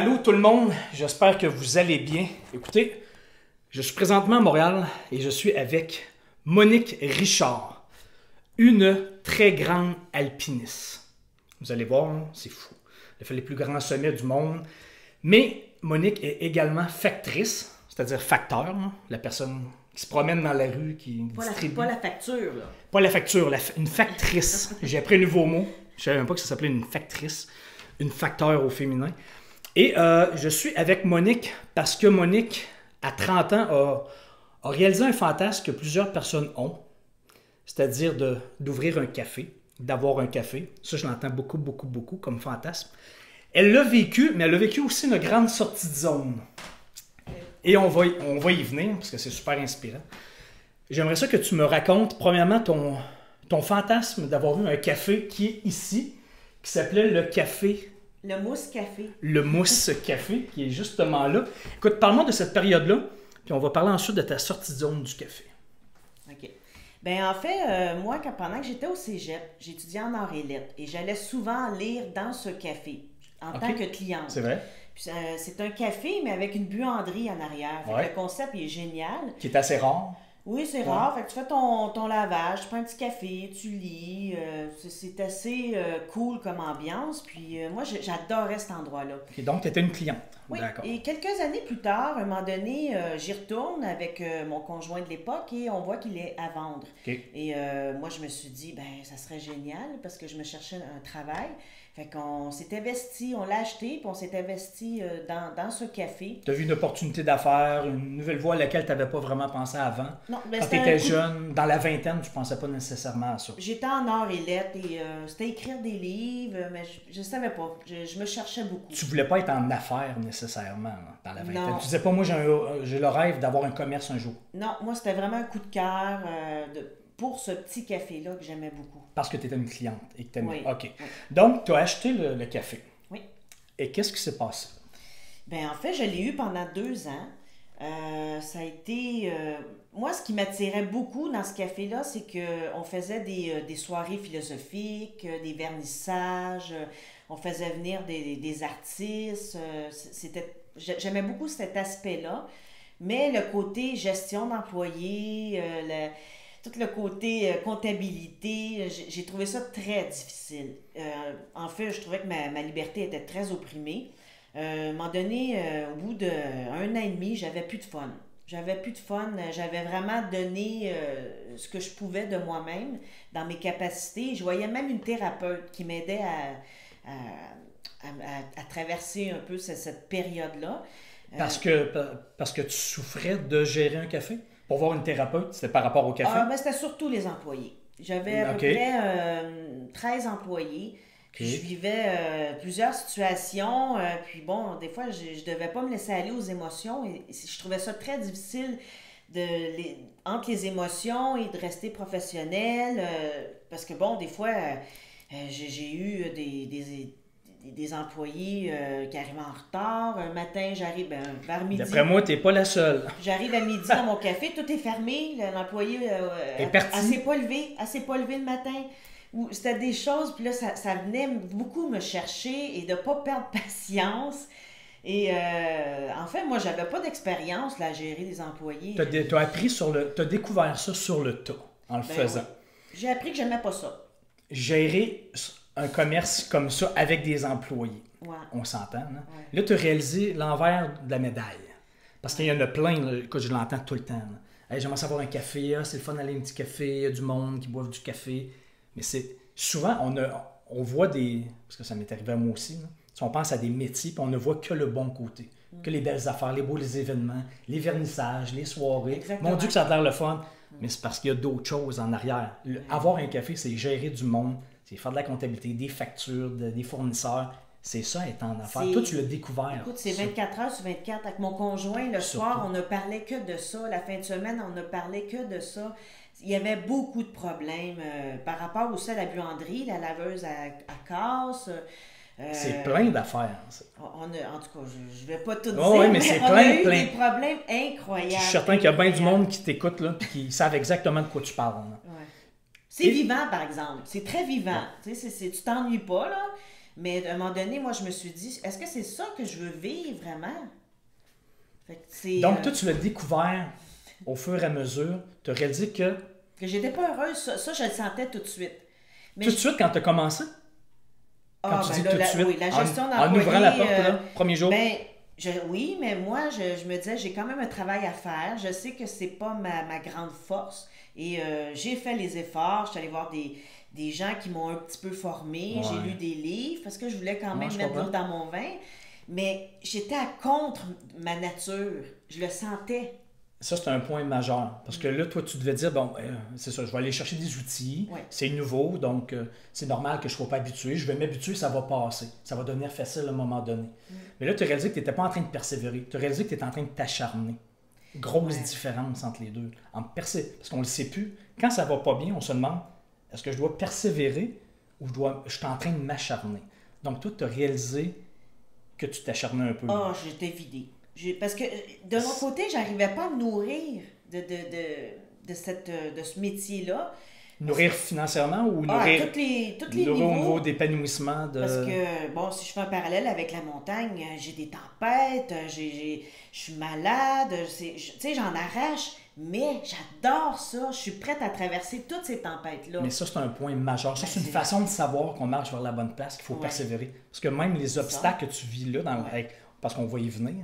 Allô tout le monde, j'espère que vous allez bien. Écoutez, je suis présentement à Montréal et je suis avec Monique Richard, une très grande alpiniste. Vous allez voir, c'est fou. Elle fait les plus grands sommets du monde. Mais Monique est également factrice, c'est-à-dire facteur, la personne qui se promène dans la rue, qui distribue. Pas la facture, là. Pas la facture, une factrice. J'ai appris un nouveau mot. Je ne savais même pas que ça s'appelait une factrice. Une facteur au féminin. Et je suis avec Monique parce que Monique, à 30 ans, a réalisé un fantasme que plusieurs personnes ont, c'est-à-dire d'ouvrir un café, d'avoir un café. Ça, je l'entends beaucoup comme fantasme. Elle l'a vécu, mais elle a vécu aussi une grande sortie de zone. Et on va y venir, parce que c'est super inspirant. J'aimerais ça que tu me racontes, premièrement, ton fantasme d'avoir eu un café qui est ici, qui s'appelait le café... Le Mousse Café. Le Mousse Café, qui est justement là. Écoute, parle-moi de cette période-là, puis on va parler ensuite de ta sortie de zone du café. OK. Bien, en fait, moi, pendant que j'étais au cégep, j'étudiais en arts et lettres et j'allais souvent lire dans ce café en tant que cliente. C'est vrai. Puis, c'est un café, mais avec une buanderie en arrière. Fait que le concept il est génial. Qui est assez rare. Oui, c'est rare. Fait que tu fais ton lavage, tu prends un petit café, tu lis. C'est assez cool comme ambiance. Puis moi, j'adorais cet endroit-là. Et donc, tu étais une cliente. Oui. D'accord. Et quelques années plus tard, à un moment donné, j'y retourne avec mon conjoint de l'époque et on voit qu'il est à vendre. Okay. Et moi, je me suis dit, ben ça serait génial parce que je me cherchais un travail. Fait qu'on s'est investi, on l'a acheté, puis on s'est investi dans ce café. Tu as vu une opportunité d'affaires, une nouvelle voie à laquelle tu n'avais pas vraiment pensé avant? Non, ben, quand tu étais jeune, dans la vingtaine, tu ne pensais pas nécessairement à ça? J'étais en arts et lettres et c'était écrire des livres, mais je ne savais pas. Je me cherchais beaucoup. Tu ne voulais pas être en affaires nécessairement dans la vingtaine? Non. Tu disais pas, moi j'ai le rêve d'avoir un commerce un jour? Non, moi c'était vraiment un coup de cœur pour ce petit café-là que j'aimais beaucoup. Parce que tu étais une cliente et que tu aimais. Oui. OK. Oui. Donc, tu as acheté le café. Oui. Et qu'est-ce qui s'est passé? Bien, en fait, je l'ai eu pendant 2 ans. Ça a été... moi, ce qui m'attirait beaucoup dans ce café-là, c'est qu'on faisait des soirées philosophiques, des vernissages, on faisait venir des artistes. J'aimais beaucoup cet aspect-là. Mais le côté gestion d'employés, tout le côté comptabilité, j'ai trouvé ça très difficile. En fait, je trouvais que ma liberté était très opprimée. À un moment donné, au bout d'1 an et demi, j'avais plus de fun. J'avais vraiment donné ce que je pouvais de moi-même dans mes capacités. Je voyais même une thérapeute qui m'aidait à traverser un peu cette période-là. Parce que tu souffrais de gérer un café? Pour voir une thérapeute, c'était par rapport au café? Ben, c'était surtout les employés. J'avais à peu près 13 employés. Puis je vivais plusieurs situations. Puis bon, des fois, je devais pas me laisser aller aux émotions. Et je trouvais ça très difficile entre les émotions et de rester professionnel. Parce que bon, des fois, j'ai eu des employés qui arrivaient en retard. Un matin, j'arrive vers midi. D'après moi, tu n'es pas la seule. J'arrive à midi dans mon café, tout est fermé. L'employé s'est pas levé le matin. C'était des choses, puis là, ça venait beaucoup me chercher et de ne pas perdre patience. Et en fait, moi, j'avais pas d'expérience là, à gérer des employés. Tu as découvert ça sur le tas, en le faisant. Oui. J'ai appris que j'aimais pas ça. Gérer un commerce comme ça avec des employés. Ouais. On s'entend, hein? Ouais. Là, tu as réalisé l'envers de la médaille. Parce qu'il y en a plein, là, que je l'entends tout le temps. Hey, j'aimerais savoir un café, c'est le fun d'aller à un petit café, il y a du monde qui boive du café. Mais c'est souvent, on voit des... Parce que ça m'est arrivé à moi aussi. Là, si on pense à des métiers, puis on ne voit que le bon côté. Que les belles affaires, les beaux événements, les vernissages, les soirées. Exactement. Mon Dieu que ça a l'air le fun. Mais c'est parce qu'il y a d'autres choses en arrière. Avoir un café, c'est gérer du monde. C'est faire de la comptabilité, des factures, des fournisseurs. C'est ça, être en affaires. Toi, tu l'as découvert. Écoute, c'est 24 heures sur 24. Avec mon conjoint, le soir, on ne parlait que de ça. La fin de semaine, on ne parlait que de ça. Il y avait beaucoup de problèmes par rapport aussi à la buanderie, la laveuse à casse. C'est plein d'affaires. En tout cas, je ne vais pas tout dire, oui, mais c'est on a eu plein. des problèmes incroyables. Je suis certain qu'il y a bien du monde qui t'écoute et qui savent exactement de quoi tu parles. Ouais. C'est vivant, par exemple. C'est très vivant. Tu sais, tu t'ennuies pas, là. Mais à un moment donné, moi, je me suis dit, est-ce que c'est ça que je veux vivre vraiment? Fait que c'est, Donc, toi, tu l'as découvert au fur et à mesure. Tu as réalisé que j'étais pas heureuse. Ça, je le sentais tout de suite. Mais tout de suite, quand tu as commencé, quand ah, tu ben dis là, tout de suite, oui, la gestion en d'employés, ouvrant la porte, là, premier jour, ben, oui, mais moi, je me disais, j'ai quand même un travail à faire. Je sais que c'est pas ma grande force. Et j'ai fait les efforts. Je suis allée voir des gens qui m'ont un petit peu formée. Ouais. J'ai lu des livres parce que je voulais quand Ouais, même je mettre comprends. l'eau dans mon vin. Mais j'étais à contre ma nature. Je le sentais. ça, c'est un point majeur. Parce que là, toi, tu devais dire, bon, c'est ça, je vais aller chercher des outils, Ouais. c'est nouveau, donc c'est normal que je ne sois pas habitué. Je vais m'habituer, ça va passer. Ça va devenir facile à un moment donné. Mais là, tu as réalisé que tu n'étais pas en train de persévérer. Tu as réalisé que tu étais en train de t'acharner. Grosse Ouais. différence entre les deux. Parce qu'on ne le sait plus. Quand ça va pas bien, on se demande, est-ce que je dois persévérer ou je suis en train de m'acharner? Donc, toi, tu as réalisé que tu t'acharnais un peu. Ah, j'étais vidée. Parce que de mon côté, j'arrivais pas à me nourrir de ce métier-là. Nourrir financièrement ou Ah, à nourrir, toutes les nourrir au niveaux. niveau d'épanouissement de... Parce que, bon, si je fais un parallèle avec la montagne, j'ai des tempêtes, je suis malade, tu sais, j'en arrache, mais j'adore ça. Je suis prête à traverser toutes ces tempêtes-là. Mais ça, c'est un point majeur. Ça, Ben, c'est une c'est- façon de savoir qu'on marche vers la bonne place, qu'il faut Ouais. persévérer. Parce que même les obstacles que tu vis là, parce qu'on va y venir,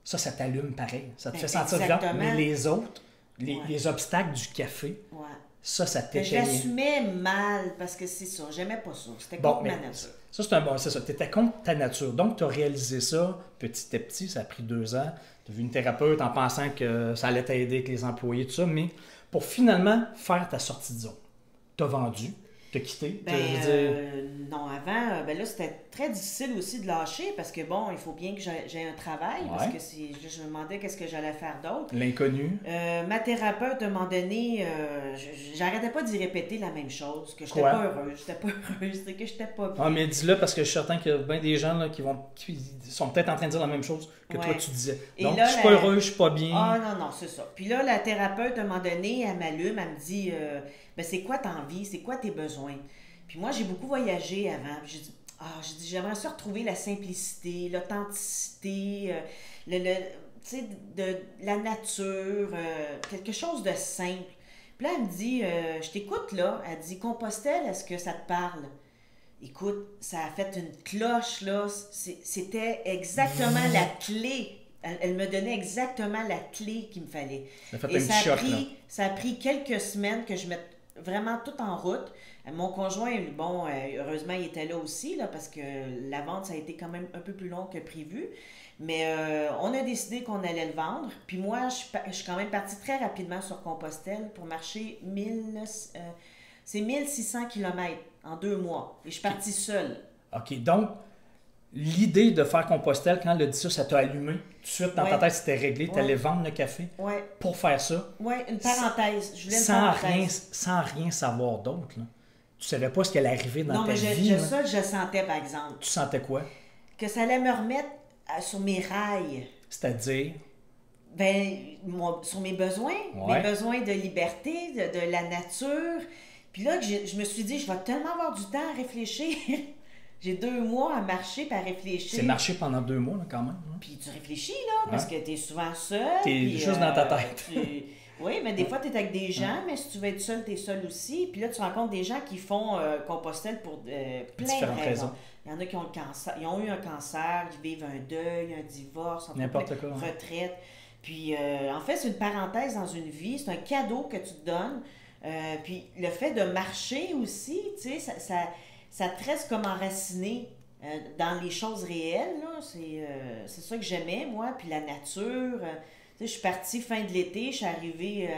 ça t'allume pareil. Ça te Ben, fait sentir vivant. exactement. Mais les autres, Ouais. les obstacles du café, Ouais. ça Mais je t'éteignait. l'assumais mal parce que c'est ça, j'aimais pas ça. C'était Bon, contre mais ma nature. ça, c'est un bon, c'est ça. Tu étais contre ta nature. Donc, tu as réalisé ça petit à petit. Ça a pris 2 ans. Tu as vu une thérapeute en pensant que ça allait t'aider avec les employés, tout ça. Mais pour finalement faire ta sortie de zone, tu as vendu, tu as quitté. Ben, non, avant, ben là, c'était très difficile aussi de lâcher parce que, bon, il faut bien que j'ai un travail parce Ouais. que je me demandais qu'est-ce que j'allais faire d'autre. L'inconnu. Ma thérapeute, à un moment donné, j'arrêtais pas d'y répéter la même chose, que j'étais Quoi? pas heureuse, c'est que j'étais pas bien. Ah, mais dis-le parce que je suis certain qu'il y a bien des gens là, qui sont peut-être en train de dire la même chose que toi Ouais. tu disais. Et Donc, là, je suis pas heureux, je suis pas bien. Ah non, non, c'est ça. Puis là, la thérapeute, à un moment donné, elle m'allume, elle me dit ben, c'est quoi ta envie, c'est quoi tes besoins? Puis moi, j'ai beaucoup voyagé avant. Puis j'ai dit, j'aimerais ça retrouver la simplicité, l'authenticité, tu sais, de la nature, quelque chose de simple. Puis là, elle me dit, je t'écoute là. Elle dit, Compostelle, est-ce que ça te parle? Écoute, ça a fait une cloche, là. C'était exactement la clé. Elle me donnait exactement la clé qu'il me fallait. Ça a fait Et un petit choc, là. ça a pris quelques semaines que je mette vraiment tout en route. Mon conjoint, bon, heureusement, il était là aussi, là, parce que la vente, ça a été quand même un peu plus long que prévu. Mais on a décidé qu'on allait le vendre. Puis moi, je suis quand même partie très rapidement sur Compostelle pour marcher c'est 1600 km en 2 mois. Et je suis partie seule. OK, donc, l'idée de faire Compostelle, quand elle a dit ça, ça t'a allumé. Tout de suite, dans ta Ouais. tête, c'était réglé. Tu allais Ouais. vendre le café Ouais, pour faire ça, ouais, une parenthèse. Je voulais une sans parenthèse. rien savoir d'autre. Là. Tu savais pas ce qui allait arriver dans Non, ta mais vie. là. ça, je sentais, par exemple, Tu sentais quoi? que ça allait me remettre sur mes rails. C'est-à-dire, Ben, sur mes besoins, Ouais. mes besoins de liberté, de la nature. Puis là, je me suis dit, je vais tellement avoir du temps à réfléchir. J'ai 2 mois à marcher et à réfléchir. c'est marché pendant 2 mois, là, quand même. hein. Puis tu réfléchis, là, parce que tu es souvent seul. T'es puis, juste dans ta tête. Oui, mais des fois, tu es avec des gens, mais si tu veux être seul, tu es seul aussi. Puis là, tu rencontres des gens qui font Compostelle pour plein de Différentes raisons. raisons. Il y en a qui ont le cancer, ils ont eu un cancer, ils vivent un deuil, un divorce, N'importe une quoi, ouais. retraite. Puis, en fait, c'est une parenthèse dans une vie, c'est un cadeau que tu te donnes. Puis, le fait de marcher aussi, tu sais, ça te reste comme enraciné dans les choses réelles. Là. C'est ça que j'aimais, moi. Puis, la nature. Tu sais, je suis partie fin de l'été, je suis arrivée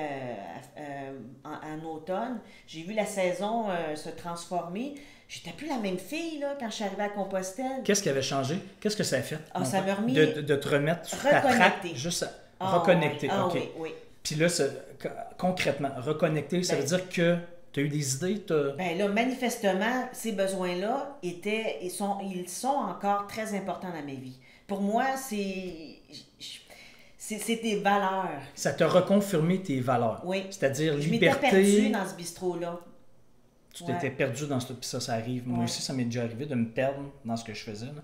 en automne. J'ai vu la saison se transformer. J'étais plus la même fille là, quand je suis arrivée à Compostelle. Qu'est-ce qui avait changé? Qu'est-ce que ça a fait? Ah, ça m'a remis- De te remettre sur ta traque, Reconnecter. juste à Ah, reconnecter. oui. Ah, OK. oui, oui. Puis là, concrètement, reconnecter, ça Ben- veut dire que tu as eu des idées, Ben là, manifestement, ces besoins-là ils sont encore très importants dans ma vie. Pour moi, c'est des valeurs. ça t'a reconfirmé tes valeurs. Oui. C'est-à-dire Je m'étais perdue liberté. dans ce bistrot-là. Tu t'étais perdu dans ce... Puis ça arrive. Moi aussi, ça m'est déjà arrivé de me perdre dans ce que je faisais. Là.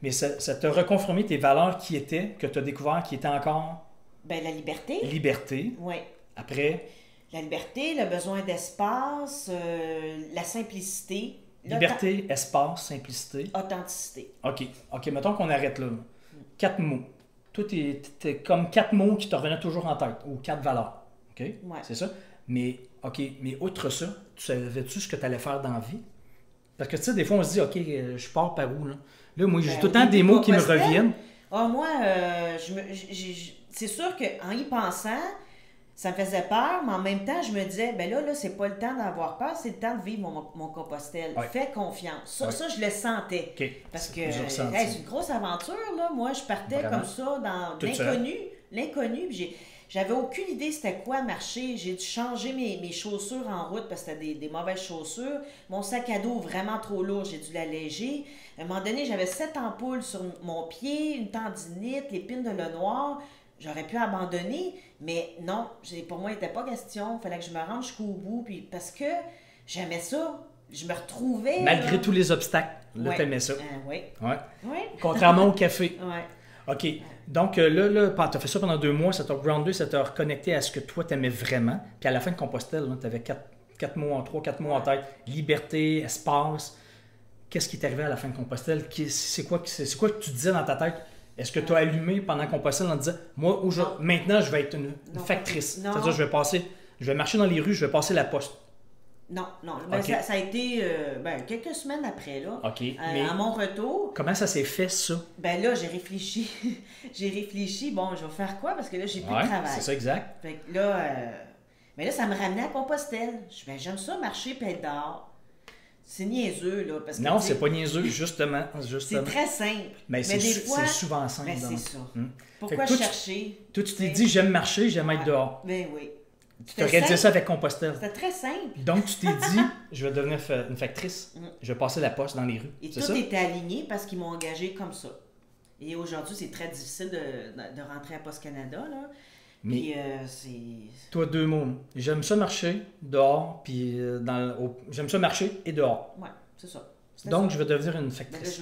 Mais ça t'a reconfirmé tes valeurs que tu as découvert, qui étaient encore... Ben, la liberté. Liberté. Oui. Après... La liberté, le besoin d'espace, la simplicité. Liberté, espace, simplicité. Authenticité. OK, mettons qu'on arrête là. 4 mots. Toi, t'es comme 4 mots qui te revenaient toujours en tête, ou 4 valeurs. OK? Ouais. C'est ça? Mais outre ça, tu savais-tu ce que tu allais faire dans la vie? Parce que tu sais, des fois, on se dit, OK, je pars par où, là? Là, moi, j'ai tout le temps des mots qui me reviennent. Moi, c'est sûr qu'en y pensant, ça me faisait peur, mais en même temps, je me disais, ben là c'est pas le temps d'avoir peur, c'est le temps de vivre mon Compostelle. Ouais. Fais confiance. Ça, je le sentais. Okay. Parce que c'est une grosse aventure, là. Moi, je partais comme ça dans l'inconnu. J'avais aucune idée c'était quoi marcher. J'ai dû changer mes chaussures en route parce que c'était des mauvaises chaussures. Mon sac à dos vraiment trop lourd, j'ai dû l'alléger. À un moment donné, j'avais 7 ampoules sur mon pied, une tendinite, l'épine de le noir. J'aurais pu abandonner, mais non, pour moi, il n'était pas question. Il fallait que je me rende jusqu'au bout, puis parce que j'aimais ça. Je me retrouvais... Malgré tous les obstacles, là, t'aimais ça. Oui. Ouais. Contrairement au café. Oui. OK. Donc là, tu as fait ça pendant 2 mois, ça t'a groundé, ça t'a reconnecté à ce que toi, t'aimais vraiment. Puis à la fin de Compostelle, tu avais 4 mots en tête. Liberté, espace. Qu'est-ce qui est arrivé à la fin de Compostelle? C'est quoi que tu disais dans ta tête? Est-ce que tu as allumé pendant Compostelle en disant, moi, maintenant, je vais être une factrice? Non. C'est-à-dire, je vais marcher dans les rues, je vais passer la poste. Non. Ben, ça a été quelques semaines après, là. OK. À mon retour. Comment ça s'est fait, ça? Ben là, j'ai réfléchi. Bon, je vais faire quoi? Parce que là, j'ai plus de travail. C'est ça, exact. Fait que là, mais là, ça me ramenait à Compostelle. J'aime ça marcher et être dehors. C'est niaiseux, là. Parce que, non, c'est pas niaiseux, justement. C'est très simple. Mais des fois, c'est souvent simple. Ben, c'est ça. Pourquoi chercher? Toi, tu t'es dit, j'aime marcher, j'aime être dehors. Ben oui. Tu t'as réalisé ça avec Compostelle. C'était très simple. Donc, tu t'es dit, je vais devenir une factrice. Je vais passer la poste dans les rues. Et tout était aligné parce qu'ils m'ont engagé comme ça. Et aujourd'hui, c'est très difficile de rentrer à Post Canada, là. Mais c'est... Toi, 2 mots. J'aime ça marcher dehors, puis j'aime ça marcher et dehors. Oui, c'est ça. Donc, je vais devenir une factrice.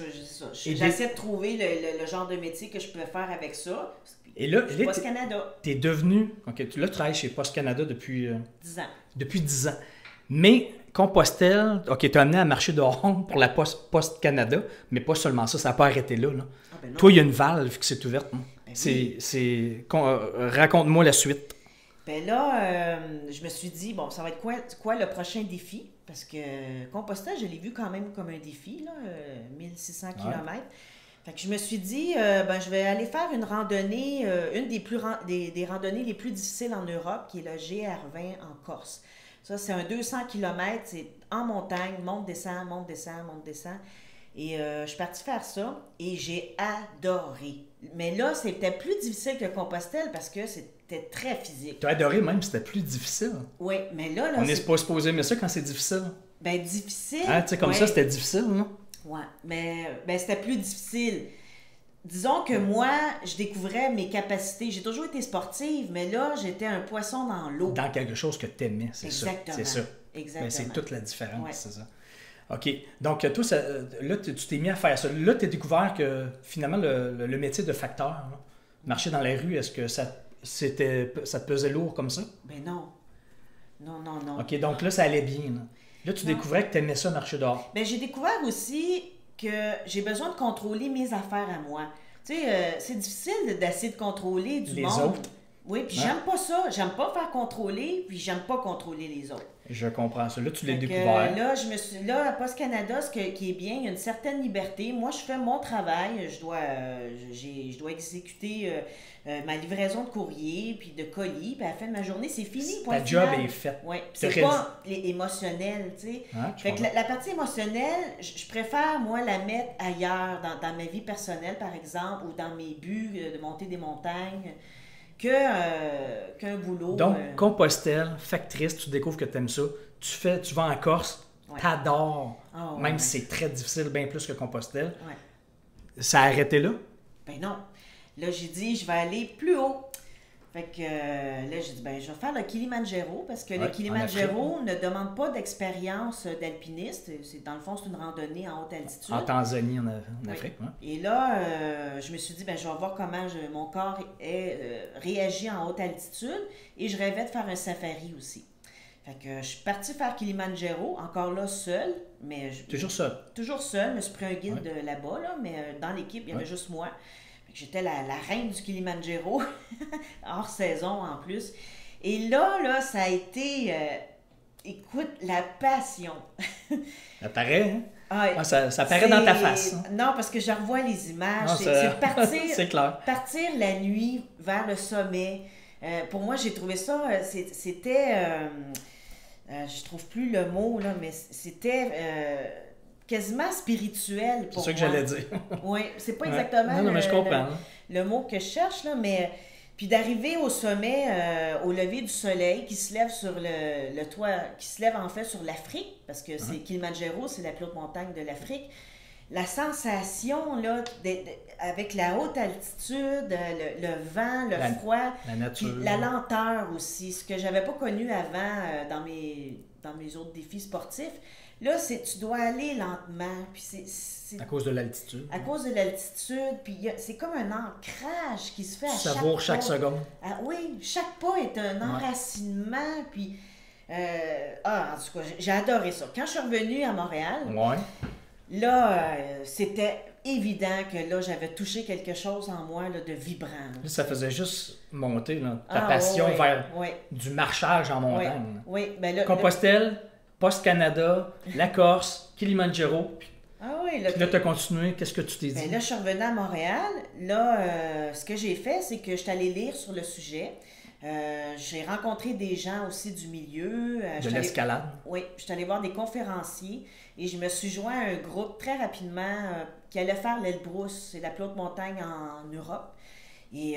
J'essaie de trouver le genre de métier que je peux faire avec ça. Et là, Post Canada. Tu es devenu... OK, là, tu travailles chez Post Canada depuis... 10 ans. Depuis 10 ans. Mais Compostelle, OK, tu as amené à marcher dehors pour la Post Canada, mais pas seulement ça, ça n'a pas arrêté là. Ben toi, il y a une valve qui s'est ouverte. Oui. Raconte-moi la suite. Ben là, je me suis dit, bon, ça va être quoi le prochain défi? Parce que Compostelle, je l'ai vu quand même comme un défi, là, 1600 km. Fait que je me suis dit, je vais aller faire une randonnée, une des randonnées les plus difficiles en Europe, qui est le GR20 en Corse. Ça, c'est un 200 km, c'est en montagne, monte, descend. Et je suis partie faire ça et j'ai adoré. Mais là, c'était plus difficile que Compostelle parce que c'était très physique. Tu as adoré même, c'était plus difficile. Oui, mais là... On n'est pas supposé aimer ça quand c'est difficile. Ben, difficile... Hein, tu sais, comme ça, c'était difficile, non? Oui, mais c'était plus difficile. Disons que moi, je découvrais mes capacités. J'ai toujours été sportive, mais là, j'étais un poisson dans l'eau. Dans quelque chose que tu aimais, c'est ça. Exactement. C'est ça. Exactement. Ben, c'est toute la différence, ouais. C'est ça. OK. Donc, toi, là, tu t'es mis à faire ça. Là, tu as découvert que, finalement, le métier de facteur, là, marcher dans la rue, est-ce que ça te pesait lourd comme ça? Ben non. Non. OK, donc là, ça allait bien. Là, tu découvrais que tu aimais ça, marcher dehors. Ben, j'ai découvert aussi que j'ai besoin de contrôler mes affaires à moi. Tu sais, c'est difficile d'essayer de contrôler du monde. Les autres. Oui, puis j'aime pas ça. J'aime pas faire contrôler, puis j'aime pas contrôler les autres. Je comprends ça. Là, tu l'as découvert. Là, à Post Canada, qui est bien, il y a une certaine liberté. Moi, je fais mon travail. Je dois exécuter ma livraison de courrier, puis de colis, puis à la fin de ma journée, c'est fini. Ta job est faite. Oui, c'est pas émotionnel, tu sais. Fait que la partie émotionnelle, je préfère, moi, la mettre ailleurs, dans ma vie personnelle, par exemple, ou dans mes buts de monter des montagnes, qu'un boulot. Donc, Compostelle, factrice, tu découvres que tu aimes ça. Tu vas en Corse, t'adores, même si c'est très difficile, bien plus que Compostelle. Ça a arrêté là? Ben non. Là, j'ai dit, je vais aller plus haut. Fait que là, j'ai dit, ben, je vais faire le Kilimanjaro parce que le Ouais, en Kilimanjaro ne demande pas d'expérience d'alpiniste. Dans le fond, c'est une randonnée en haute altitude. En Tanzanie, en Oui. Afrique. Ouais. Et là, je me suis dit, ben, je vais voir comment mon corps réagit en haute altitude et je rêvais de faire un safari aussi. Fait que je suis partie faire Kilimanjaro, encore là, seule, mais Toujours ça. toujours seule. Je me suis pris un guide Ouais. là-bas, là, mais dans l'équipe, il y avait Ouais. juste moi. Fait que j'étais la reine du Kilimanjaro, hors saison en plus. Et là, ça a été, écoute, la passion. Ça paraît, hein? Ah, Ah, ça paraît dans ta face. Hein? Non, parce que je revois les images. Non, C'est partir, c'est clair. partir la nuit vers le sommet. Pour moi, j'ai trouvé ça, c'était, je trouve plus le mot, là, mais c'était quasiment spirituel C'est pour ça que moi. j'allais dire. Oui, c'est pas Ouais. exactement Non, non, mais je comprends. le mot que je cherche, là, mais puis d'arriver au sommet, au lever du soleil, qui se lève sur le toit, qui se lève en fait sur l'Afrique, parce que c'est Kilimanjaro, c'est la plus haute montagne de l'Afrique. La sensation, là, avec la haute altitude, le vent, le froid, La puis nature. la lenteur aussi, ce que j'avais pas connu avant dans mes autres défis sportifs. Là, tu dois aller lentement, puis c'est À cause de l'altitude. à cause de l'altitude, puis c'est comme un ancrage qui se fait à Tu chaque savoures chaque pas. seconde. Ah, oui, chaque pas est un enracinement, puis... en tout cas, j'ai adoré ça. Quand je suis revenue à Montréal, Ouais. là, c'était évident que là, j'avais touché quelque chose en moi là, de vibrant. Là. Là, ça faisait juste monter là, ta Ah, passion ouais, vers ouais, du marchage en ouais, montagne. oui, ben là, Compostelle, Post-Canada, la Corse, Kilimanjaro. ah oui, là, Puis là, tu as continué. Qu'est-ce que tu t'es dit? ben là, je suis revenue à Montréal. Là, ce que j'ai fait, c'est que je suis allée lire sur le sujet. J'ai rencontré des gens aussi du milieu. De l'escalade. Oui, je suis allée voir des conférenciers et je me suis joint à un groupe très rapidement qui allait faire l'Elbrus, c'est la plus haute montagne en Europe. Et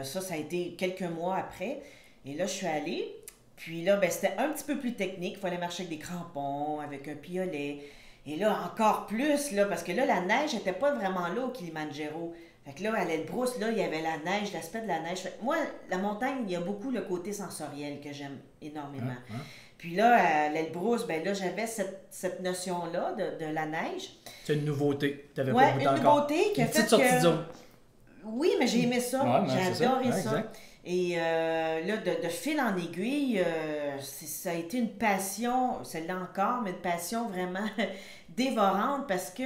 ça a été quelques mois après. Et là, je suis allée. Puis là, ben, c'était un petit peu plus technique. Il fallait marcher avec des crampons, avec un piolet. Et là, encore plus, là, parce que là, la neige n'était pas vraiment là au Kilimanjaro. Fait que là, à l'Elbrus, là, il y avait la neige, l'aspect de la neige. Fait que moi, la montagne, il y a beaucoup le côté sensoriel que j'aime énormément. Puis là, à l'Elbrus, ben là, j'avais cette notion-là de la neige. C'est une nouveauté. Tu n'avais Ouais, pas goûté une encore. nouveauté qui a Une fait petite sortie de zone. Oui, mais j'ai aimé ça. Ouais, j'ai c'est adoré Ouais, ça. exact. Et là, de fil en aiguille, ça a été une passion, celle-là encore, mais une passion vraiment dévorante parce que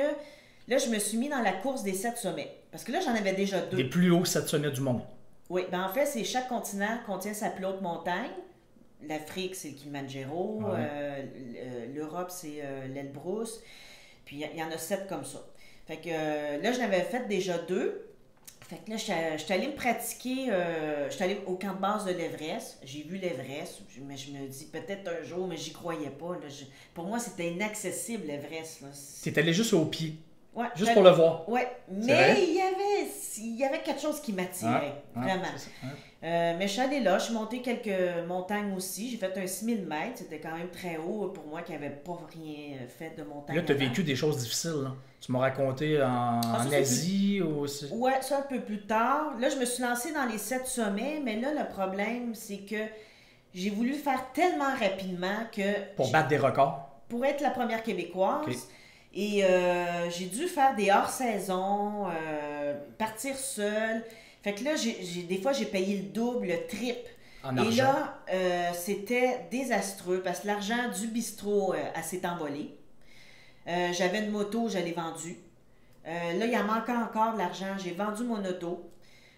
là, je me suis mis dans la course des 7 sommets. Parce que là, j'en avais déjà 2. Des plus hauts 7 sommets du monde. Oui, ben en fait, c'est chaque continent contient sa plus haute montagne. L'Afrique, c'est le Kilimanjaro. L'Europe, c'est l'Elbrus. Puis il y en a 7 comme ça. Fait que là, je n'avais fait déjà 2. Fait que là, je suis allée me pratiquer, je suis allée au camp de base de l'Everest. J'ai vu l'Everest, mais je me dis peut-être un jour, mais j'y croyais pas. Là. Pour moi, c'était inaccessible, l'Everest. C'est allé juste au pied. Ouais, Juste pour le voir. Oui, mais vrai? il y avait quelque chose qui m'attirait, vraiment. C'est ça. Mais je suis allée là, je suis montée quelques montagnes aussi. J'ai fait un 6000 mètres, c'était quand même très haut pour moi qui n'avais pas rien fait de montagne. Là, tu as avant. vécu des choses difficiles. Là. Tu m'as raconté en ça, c'est Asie aussi. Ouais, ça un peu plus tard. Là, je me suis lancée dans les 7 sommets, mais là, le problème, c'est que j'ai voulu faire tellement rapidement que... Pour battre des records. Pour être la première Québécoise. Ok. Et j'ai dû faire des hors-saison, partir seule. Fait que là, des fois, j'ai payé le double, le triple. En Et argent. là, c'était désastreux parce que l'argent du bistrot s'est envolé. J'avais une moto, je l'ai vendue. Là, il en manquait encore de l'argent. J'ai vendu mon auto.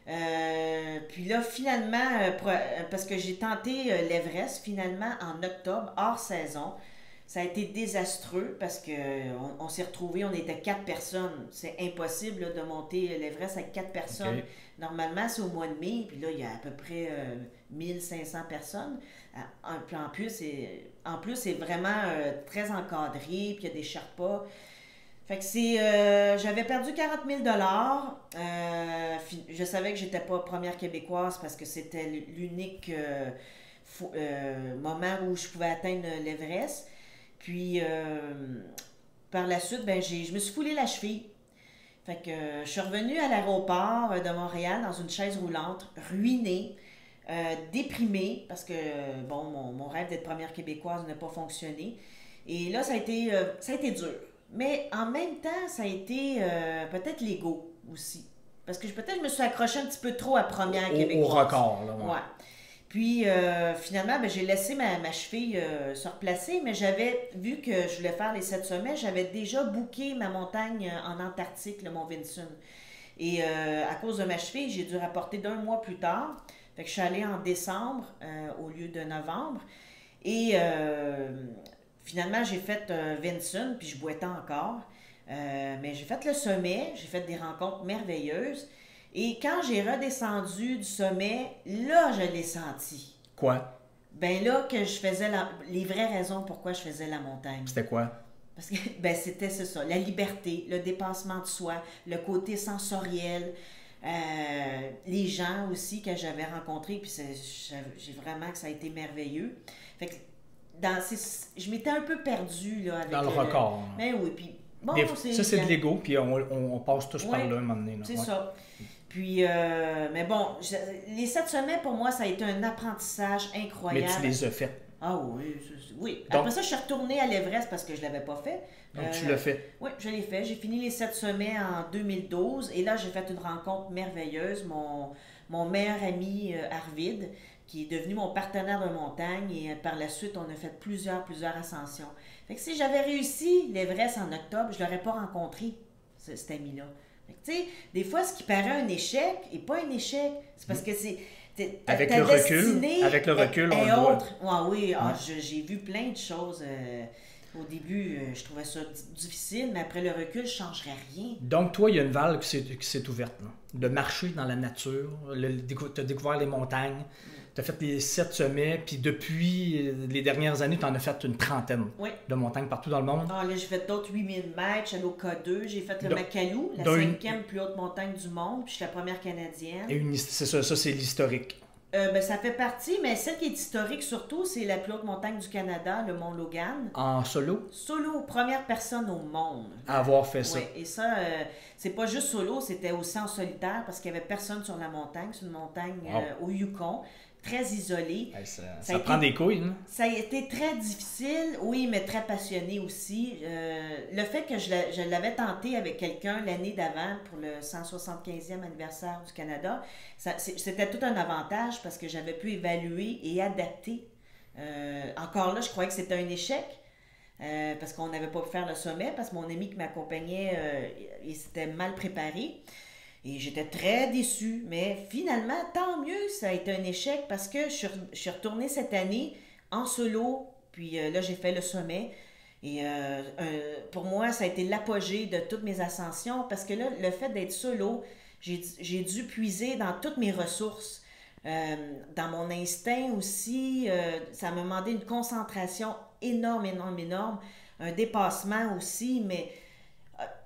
Puis là, finalement, parce que j'ai tenté l'Everest, finalement, en octobre, hors saison. Ça a été désastreux parce que on s'est retrouvés, on était 4 personnes. C'est impossible là, de monter l'Everest avec 4 personnes. Ok. Normalement, c'est au mois de mai, puis là, il y a à peu près 1500 personnes. Puis en plus, c'est vraiment très encadré, puis il y a des Sherpas. Fait que j'avais perdu 40 000 Je savais que j'étais pas première québécoise parce que c'était l'unique moment où je pouvais atteindre l'Everest. Puis, par la suite, ben, je me suis foulé la cheville. Fait que je suis revenue à l'aéroport de Montréal dans une chaise roulante, ruinée. déprimée parce que, bon, mon rêve d'être première québécoise n'a pas fonctionné. Et là, ça a été dur. Mais en même temps, ça a été peut-être l'ego aussi. Parce que peut-être je me suis accrochée un petit peu trop à première québécoise. Au record, là. Ouais. Puis finalement, ben, j'ai laissé ma cheville se replacer, mais j'avais vu que je voulais faire les 7 sommets, j'avais déjà booké ma montagne en Antarctique, le Mont Vinson. Et à cause de ma cheville, j'ai dû rapporter d'1 mois plus tard. Fait que je suis allée en décembre au lieu de novembre. Et finalement, j'ai fait Vinson, puis je boitais encore. Mais j'ai fait le sommet, j'ai fait des rencontres merveilleuses. Et quand j'ai redescendu du sommet, là, je l'ai senti. Quoi? Ben là, que je faisais les vraies raisons pourquoi je faisais la montagne. C'était quoi? Parce que, ben, c'est ça, la liberté, le dépassement de soi, le côté sensoriel, les gens aussi que j'avais rencontrés, puis j'ai vraiment que ça a été merveilleux. Fait que, je m'étais un peu perdue, là, avec... Dans le record. Ben oui, puis... Bon, ça, c'est de l'ego, puis on passe tous par là un moment donné. C'est ça. Puis, mais bon, les 7 sommets, pour moi, ça a été un apprentissage incroyable. Mais tu les as faits. Ah oui, oui. Donc, après ça, je suis retournée à l'Everest parce que je ne l'avais pas fait. Donc, tu l'as fait. Oui, je l'ai fait. J'ai fini les 7 sommets en 2012 et là, j'ai fait une rencontre merveilleuse. Mon meilleur ami, Arvid, qui est devenu mon partenaire de montagne et par la suite, on a fait plusieurs ascensions. Fait que si j'avais réussi l'Everest en octobre, je ne l'aurais pas rencontré, cet ami-là. Tu sais, des fois, ce qui paraît un échec n'est pas un échec. C'est parce que c'est... Avec le recul, on le voit. Ah oui, j'ai vu plein de choses. Au début, je trouvais ça difficile, mais après le recul, je ne changerais rien. Donc, toi, il y a une valve qui s'est ouverte. Là. De marcher dans la nature, tu as découvert les montagnes, tu as fait les 7 sommets, puis depuis les dernières années, tu en as fait une trentaine de montagnes partout dans le monde. Ah, là, j'ai fait d'autres 8000 mètres, je suis allée au K2, j'ai fait le Makalu, la 5e plus haute montagne du monde, puis je suis la première canadienne. C'est ça, c'est l'historique. Ben, ça fait partie, mais celle qui est historique surtout, c'est la plus haute montagne du Canada, le Mont Logan. En solo? Solo, première personne au monde. À avoir fait ça. Oui, et ça, c'est pas juste solo, c'était aussi en solitaire parce qu'il n'y avait personne sur la montagne. C'est une montagne au Yukon, très isolée. Hey, ça prend des couilles, hein? Ça a été très difficile, oui, mais très passionné aussi. Le fait que je l'avais tenté avec quelqu'un l'année d'avant pour le 175e anniversaire du Canada, c'était tout un avantage parce que j'avais pu évaluer et adapter. Encore là, je croyais que c'était un échec. Parce qu'on n'avait pas pu faire le sommet, parce que mon ami qui m'accompagnait, il s'était mal préparé. Et j'étais très déçue. Mais finalement, tant mieux, ça a été un échec parce que je suis retournée cette année en solo. Puis là, j'ai fait le sommet. Et pour moi, ça a été l'apogée de toutes mes ascensions parce que là, le fait d'être solo, j'ai dû puiser dans toutes mes ressources. Dans mon instinct aussi, ça m'a demandé une concentration énorme, un dépassement aussi, mais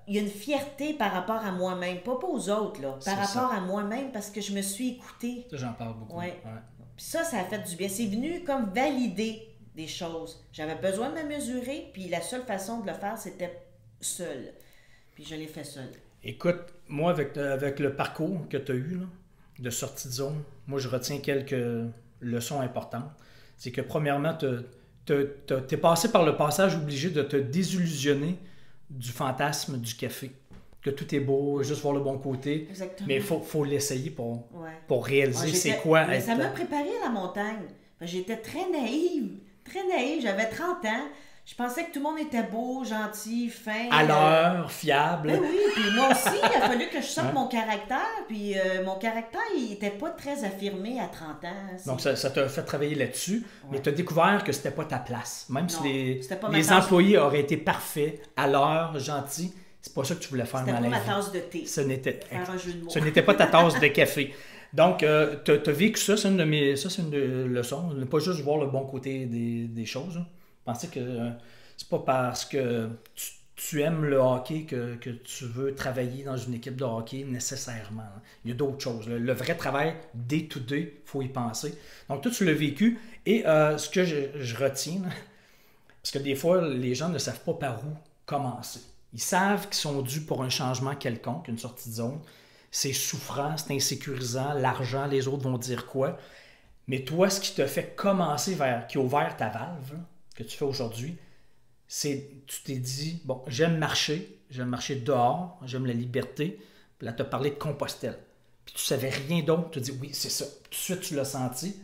il y a une fierté par rapport à moi-même, pas aux autres, là, par rapport à moi-même, parce que je me suis écoutée. Ça, j'en parle beaucoup. Ouais. Puis ça a fait du bien. C'est venu comme valider des choses. J'avais besoin de me mesurer, puis la seule façon de le faire, c'était seule. Puis je l'ai fait seule. Écoute, moi, avec le parcours que tu as eu, là, de sortie de zone, moi, je retiens quelques leçons importantes. C'est que, premièrement, t'es passé par le passage obligé de te désillusionner du fantasme du café. Que tout est beau, juste voir le bon côté. Exactement. Mais il faut l'essayer pour réaliser c'est quoi mais être... ça m'a préparé à la montagne. J'étais très naïve. J'avais 30 ans. Je pensais que tout le monde était beau, gentil, fin. À l'heure, fiable. Ben oui, puis moi aussi, il a fallu que je sorte mon caractère. Puis mon caractère, il n'était pas très affirmé à 30 ans. Donc, ça t'a fait travailler là-dessus, mais tu as découvert que c'était pas ta place. Même si les employés auraient été parfaits, à l'heure, gentils, c'est pas ça que tu voulais faire dans la vie. C'était pas ma tasse de thé. Ce n'était pas ta tasse de café. Donc, tu as vécu ça, c'est une leçon. Ne pas juste voir le bon côté des choses. Hein. Penser que c'est pas parce que tu aimes le hockey que tu veux travailler dans une équipe de hockey nécessairement. Hein. Il y a d'autres choses. Le vrai travail, day to day, il faut y penser. Donc, toi, tu l'as vécu. Et ce que je retiens, là, parce que des fois, les gens ne savent pas par où commencer. Ils savent qu'ils sont dus pour un changement quelconque, une sortie de zone. C'est souffrant, c'est insécurisant, l'argent, les autres vont dire quoi. Mais toi, ce qui te fait commencer qui a ouvert ta valve, là, que tu fais aujourd'hui, c'est tu t'es dit, bon, j'aime marcher dehors, j'aime la liberté. Puis là, tu as parlé de Compostelle. Puis tu savais rien d'autre, tu te dis, oui, c'est ça. Tout de suite, tu l'as senti.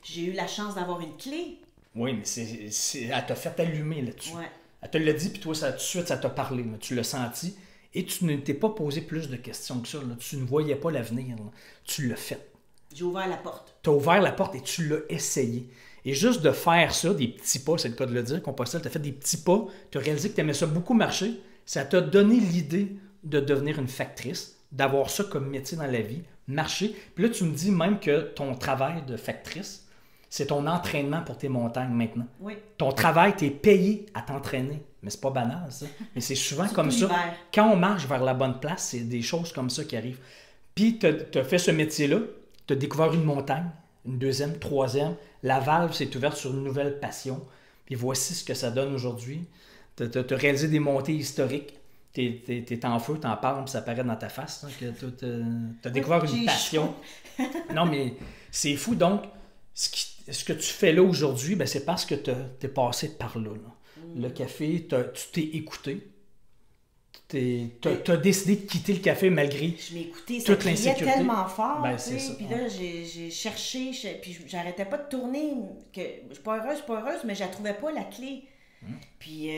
J'ai eu la chance d'avoir une clé. Oui, mais elle t'a fait allumer là-dessus. Ouais. Elle te l'a dit, puis toi, tout de suite, ça t'a parlé. Là. Tu l'as senti. Et tu ne t'es pas posé plus de questions que ça. Là. Tu ne voyais pas l'avenir. Là. Tu l'as fait. J'ai ouvert la porte. Tu as ouvert la porte et tu l'as essayé. Et juste de faire ça, des petits pas, c'est le cas de le dire, Compostelle, tu as fait des petits pas, tu as réalisé que tu aimais ça beaucoup marcher, ça t'a donné l'idée de devenir une factrice, d'avoir ça comme métier dans la vie, marcher. Puis là, tu me dis même que ton travail de factrice, c'est ton entraînement pour tes montagnes maintenant. Oui. Ton travail, tu es payé à t'entraîner. Mais c'est pas banal, ça. Mais c'est souvent comme ça. l'hiver. Quand on marche vers la bonne place, c'est des choses comme ça qui arrivent. Puis, tu as fait ce métier-là, tu as découvert une montagne, une deuxième, troisième. La valve s'est ouverte sur une nouvelle passion. Puis voici ce que ça donne aujourd'hui. Tu as réalisé des montées historiques. Tu es en feu, tu en parles, puis ça apparaît dans ta face. Hein, que tu as découvert une passion. Non, mais c'est fou. Donc, ce que tu fais là aujourd'hui, ben, c'est parce que tu es passé par là. Le café, tu t'es écouté. Tu as décidé de quitter le café malgré Je m'ai écouté, ça toute criait l'insécurité. tellement fort, Ben, tu c'est sais, ça, puis ouais. là, j'ai cherché, puis j'arrêtais pas de tourner, que je suis pas heureuse, mais je la trouvais pas, la clé. Puis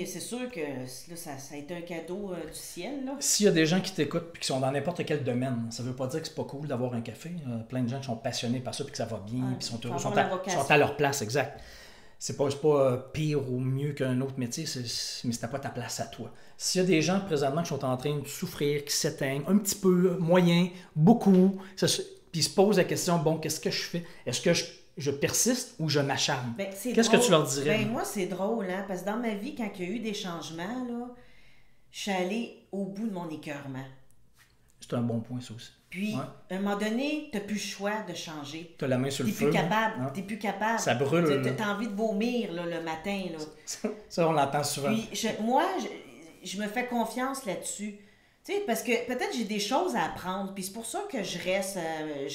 c'est sûr que là, ça a été un cadeau du ciel, là. S'il y a des gens qui t'écoutent et qui sont dans n'importe quel domaine, ça veut pas dire que c'est pas cool d'avoir un café. Plein de gens qui sont passionnés par ça puis que ça va bien, puis sont heureux, sont à leur place, exact. C'est pas pire ou mieux qu'un autre métier, mais c'était pas ta place à toi. S'il y a des gens présentement qui sont en train de souffrir, qui s'éteignent, un petit peu, moyen, beaucoup, puis ils se posent la question, bon, qu'est-ce que je fais? Est-ce que je persiste ou je m'acharne? Ben, Qu'est-ce que tu leur dirais? Ben, moi, c'est drôle, hein, parce que dans ma vie, quand il y a eu des changements, là, je suis allée au bout de mon écœurement. C'est un bon point, ça aussi. Puis, Ouais. à un moment donné, tu n'as plus le choix de changer. Tu as la main sur le feu. T'es plus capable. Ça brûle. Tu as envie de vomir là, le matin. Là. Ça, on l'entend souvent. Puis, moi, je me fais confiance là-dessus. Tu sais, parce que peut-être j'ai des choses à apprendre. Puis c'est pour ça que je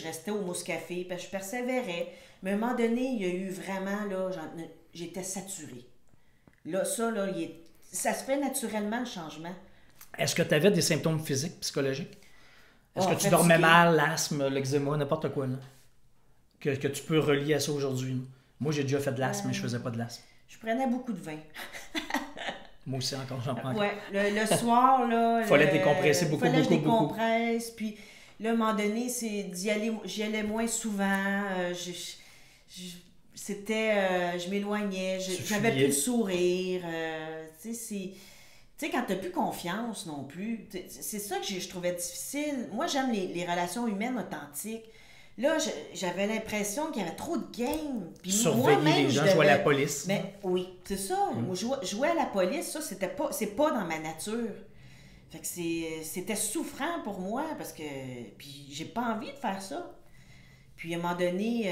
restais au Mousse Café, parce que je persévérais. Mais à un moment donné, il y a eu vraiment, là, j'étais saturée. Là, ça se fait naturellement, le changement. Est-ce que tu avais des symptômes physiques, psychologiques? Est-ce que tu fatiguée. dormais mal, l'asthme, l'eczéma, n'importe quoi, là? Que tu peux relier à ça aujourd'hui? Là? Moi, j'ai déjà fait de l'asthme, mais je faisais pas de l'asthme. Je prenais beaucoup de vin. Moi aussi, encore, j'en prends. Ouais, le soir, là... Fallait décompresser beaucoup, fallait que je beaucoup, beaucoup. décompresse, puis là, à un moment donné, j'y allais moins souvent, je m'éloignais, j'avais plus le sourire, tu sais, quand t'as plus confiance non plus, c'est ça que je trouvais difficile. Moi, j'aime les relations humaines authentiques. Là, j'avais l'impression qu'il y avait trop de game. Puis surveiller les gens, jouer à la police. Mais oui, c'est ça. Moi, jouer à la police, ça, c'est pas dans ma nature. Fait que c'était souffrant pour moi parce que... Puis j'ai pas envie de faire ça. Puis à un moment donné,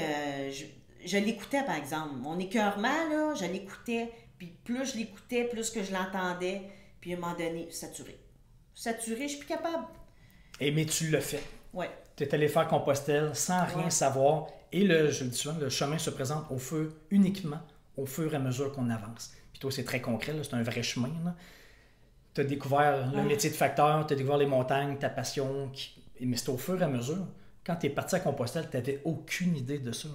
je l'écoutais, par exemple. Mon écœurement, là, je l'écoutais. Puis plus je l'écoutais, plus que je l'entendais. Puis à un moment donné, saturé. Saturé, je suis plus capable. Mais tu l'as fait. Ouais. Tu es allé faire Compostelle sans rien savoir. Et je le dis souvent, le chemin se présente uniquement au fur et à mesure qu'on avance. Puis toi, c'est très concret, c'est un vrai chemin. Tu as découvert le métier de facteur, tu as découvert les montagnes, ta passion. Mais c'est au fur et à mesure. Quand tu es parti à Compostelle, tu n'avais aucune idée de ça.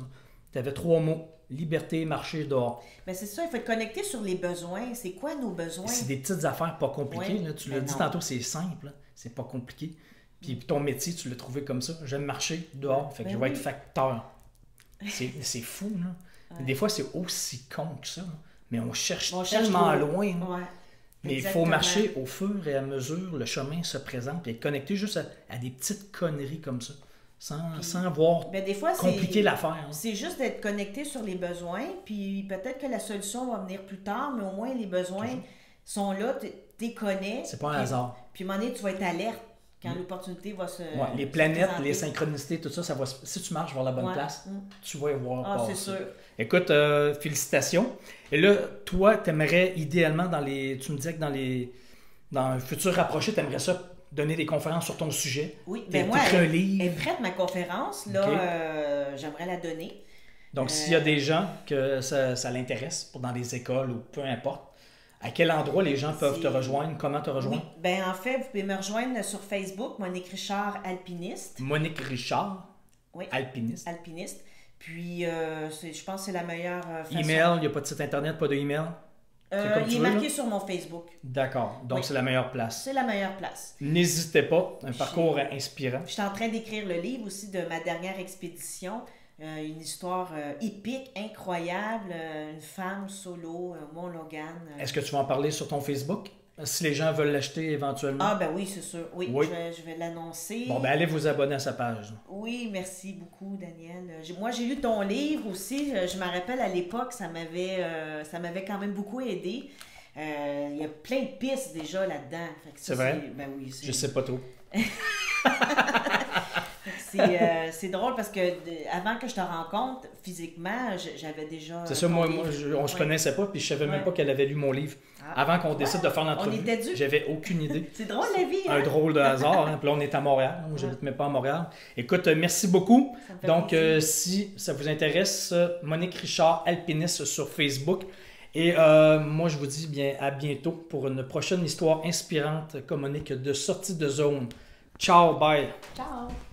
Tu avais 3 mots. Liberté, marcher, dehors. Ben c'est ça, il faut être connecté sur les besoins. C'est quoi nos besoins? C'est des petites affaires pas compliquées. Là. Tu l'as dit tantôt, c'est simple. Là. C'est pas compliqué. Puis ton métier, tu l'as trouvé comme ça. J'aime marcher dehors, fait que je vais être facteur. C'est fou, là. Ouais. Des fois, c'est aussi con que ça. Là. Mais on cherche tellement loin. Ouais. Mais il faut marcher au fur et à mesure, le chemin se présente, puis être connecté juste à des petites conneries comme ça. Sans voir des fois, compliquer l'affaire. Hein. C'est juste d'être connecté sur les besoins, puis peut-être que la solution va venir plus tard, mais au moins les besoins sont là, tu les connais. C'est pas un hasard. Puis à un moment donné, tu vas être alerte quand l'opportunité va se... Ouais, les planètes, les synchronicités, tout ça, va si tu marches vers la bonne place, tu vas y voir passer. C'est sûr. Écoute, félicitations. Et là, toi, tu aimerais idéalement tu me disais que dans un futur rapproché, tu aimerais ça donner des conférences sur ton sujet. Oui, Tu as ben moi, écrit un elle livre. est prête, ma conférence. Là, OK. j'aimerais la donner. Donc, s'il y a des gens que ça l'intéresse, pour dans les écoles ou peu importe, à quel endroit les gens peuvent te rejoindre? Comment te Oui, rejoindre? ben en fait, vous pouvez me rejoindre sur Facebook, Monique Richard, alpiniste. Monique Richard, Oui, alpiniste. alpiniste. Puis, je pense que c'est la meilleure façon. Email, il n'y a pas de site internet, pas de email? C'est comme Il tu est veux, marqué là? sur mon Facebook. D'accord, donc Oui. c'est la meilleure place. C'est la meilleure place. N'hésitez pas, un parcours inspirant. Je suis en train d'écrire le livre aussi de ma dernière expédition. Une histoire épique, incroyable. Une femme solo, Mont Logan. Est-ce que tu vas en parler sur ton Facebook? Si les gens veulent l'acheter éventuellement. Ah ben oui, c'est sûr. Oui, Oui. je vais l'annoncer. Bon, ben allez vous abonner à sa page. Oui, merci beaucoup, Daniel. Moi, j'ai lu ton livre aussi. Je me rappelle à l'époque, ça m'avait quand même beaucoup aidé. Il y a plein de pistes déjà là-dedans. Fait que ça, C'est vrai? Ben oui, Je sais pas trop. c'est drôle parce que avant que je te rencontre, physiquement, j'avais déjà. C'est ça, ton moi, livre. on se Ouais. connaissait pas, puis je savais même Ouais. pas qu'elle avait lu mon livre. Ah. Avant qu'on décide de faire On l'entrevue, était dû. j'avais aucune idée. C'est drôle la vie, Un hein? drôle de hasard. Hein. Puis là, on est à Montréal. Moi, j'habite même pas à Montréal. Écoute, merci beaucoup. Ça me fait Donc, plaisir. si ça vous intéresse, Monique Richard, alpiniste sur Facebook. Et moi, je vous dis bien à bientôt pour une prochaine histoire inspirante comme Monique de sortie de zone. Ciao, bye. Ciao!